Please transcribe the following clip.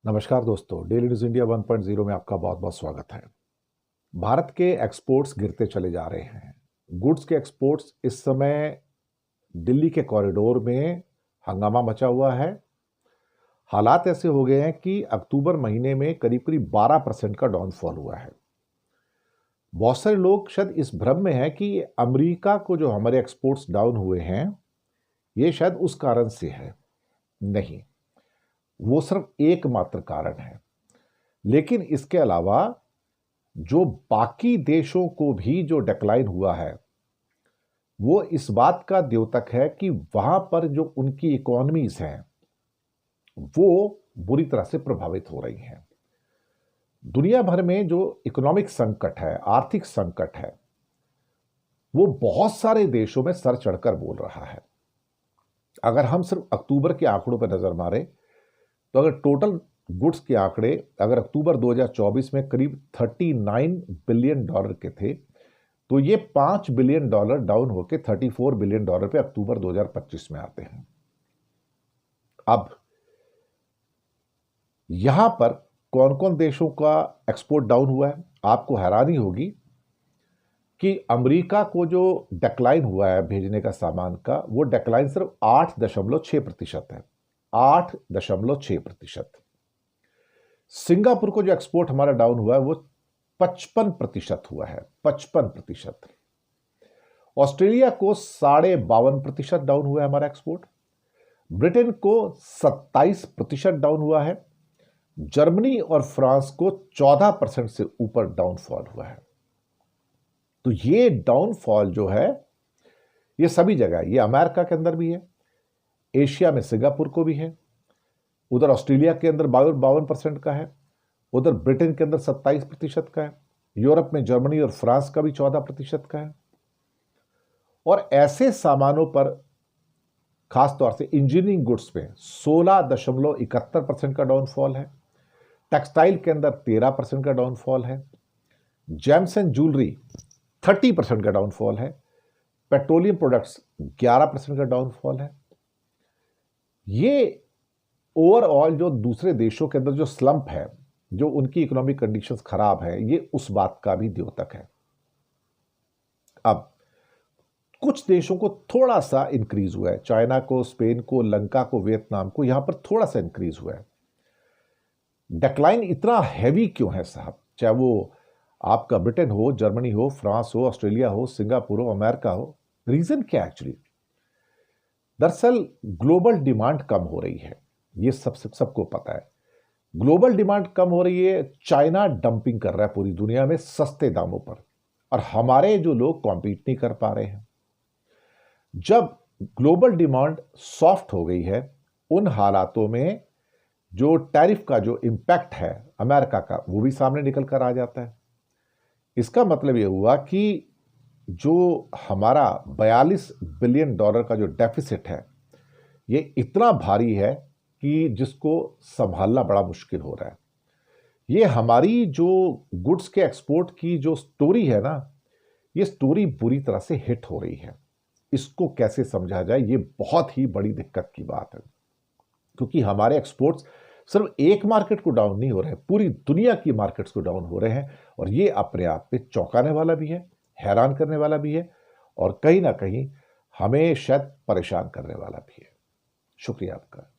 नमस्कार दोस्तों, daily news India 1.0 में आपका बहुत बहुत स्वागत है। भारत के एक्सपोर्ट्स गिरते चले जा रहे हैं। गुड्स के एक्सपोर्ट्स इस समय दिल्ली के कॉरिडोर में हंगामा मचा हुआ है। हालात ऐसे हो गए हैं कि अक्टूबर महीने में करीब करीब 12% का डाउनफॉल हुआ है। बहुत सारे लोग शायद इस भ्रम में हैं कि अमेरिका को जो हमारे एक्सपोर्ट्स डाउन हुए हैं ये शायद उस कारण से है। नहीं, वो सिर्फ एकमात्र कारण है। लेकिन इसके अलावा जो बाकी देशों को भी जो डिक्लाइन हुआ है वो इस बात का द्योतक है कि वहां पर जो उनकी इकोनॉमीज हैं वो बुरी तरह से प्रभावित हो रही हैं। दुनिया भर में जो इकोनॉमिक संकट है, आर्थिक संकट है, वो बहुत सारे देशों में सर चढ़कर बोल रहा है। अगर हम सिर्फ अक्टूबर के आंकड़ों पर नजर मारें तो अगर टोटल गुड्स के आंकड़े अगर अक्टूबर 2024 में करीब 39 बिलियन डॉलर के थे तो ये 5 बिलियन डॉलर डाउन होकर 34 बिलियन डॉलर पे अक्टूबर 2025 में आते हैं। अब यहां पर कौन कौन देशों का एक्सपोर्ट डाउन हुआ है, आपको हैरानी होगी कि अमेरिका को जो डिक्लाइन हुआ है भेजने का सामान का, वो डिक्लाइन सिर्फ 8.6% है। 8.6%। सिंगापुर को जो एक्सपोर्ट हमारा डाउन हुआ है वो 55% हुआ है। 55%। ऑस्ट्रेलिया को 52.5% डाउन हुआ है हमारा एक्सपोर्ट। ब्रिटेन को 27% डाउन हुआ है। जर्मनी और फ्रांस को 14% से ऊपर डाउनफॉल हुआ है। तो ये डाउनफॉल जो है ये सभी जगह है। ये अमेरिका के अंदर भी है, एशिया में सिंगापुर को भी है, उधर ऑस्ट्रेलिया के अंदर 52% का है, उधर ब्रिटेन के अंदर 27% का है, यूरोप में जर्मनी और फ्रांस का भी 14% का है। और ऐसे सामानों पर खासतौर से इंजीनियरिंग गुड्स में 16.71% का डाउनफॉल है। टेक्सटाइल के अंदर 13% का डाउनफॉल है। जेम्स एंड ज्वेलरी 30% का डाउनफॉल है। पेट्रोलियम प्रोडक्ट्स 11% का डाउनफॉल है। ये ओवरऑल जो दूसरे देशों के अंदर जो स्लंप है, जो उनकी इकोनॉमिक कंडीशंस खराब है, ये उस बात का भी द्योतक है। अब कुछ देशों को थोड़ा सा इंक्रीज हुआ है, चाइना को, स्पेन को, लंका को, वियतनाम को, यहां पर थोड़ा सा इंक्रीज हुआ है। डिक्लाइन इतना हैवी क्यों है साहब? चाहे वो आपका ब्रिटेन हो, जर्मनी हो, फ्रांस हो, ऑस्ट्रेलिया हो, सिंगापुर हो, अमेरिका हो, रीजन क्या है एक्चुअली? दरअसल ग्लोबल डिमांड कम हो रही है, ये सबको पता है। ग्लोबल डिमांड कम हो रही है, चाइना डंपिंग कर रहा है पूरी दुनिया में सस्ते दामों पर, और हमारे जो लोग कॉम्पीट नहीं कर पा रहे हैं। जब ग्लोबल डिमांड सॉफ्ट हो गई है, उन हालातों में जो टैरिफ का जो इंपैक्ट है अमेरिका का, वो भी सामने निकल कर आ जाता है। इसका मतलब यह हुआ कि जो हमारा 42 बिलियन डॉलर का जो डेफिसिट है ये इतना भारी है कि जिसको संभालना बड़ा मुश्किल हो रहा है। ये हमारी जो गुड्स के एक्सपोर्ट की जो स्टोरी है ना, ये स्टोरी बुरी तरह से हिट हो रही है। इसको कैसे समझा जाए, ये बहुत ही बड़ी दिक्कत की बात है, क्योंकि हमारे एक्सपोर्ट्स सिर्फ एक मार्केट को डाउन नहीं हो रहे हैं, पूरी दुनिया की मार्केट्स को डाउन हो रहे हैं। और ये अपने आप पे चौंकाने वाला भी है, हैरान करने वाला भी है, और कहीं ना कहीं हमें शायद परेशान करने वाला भी है। शुक्रिया आपका।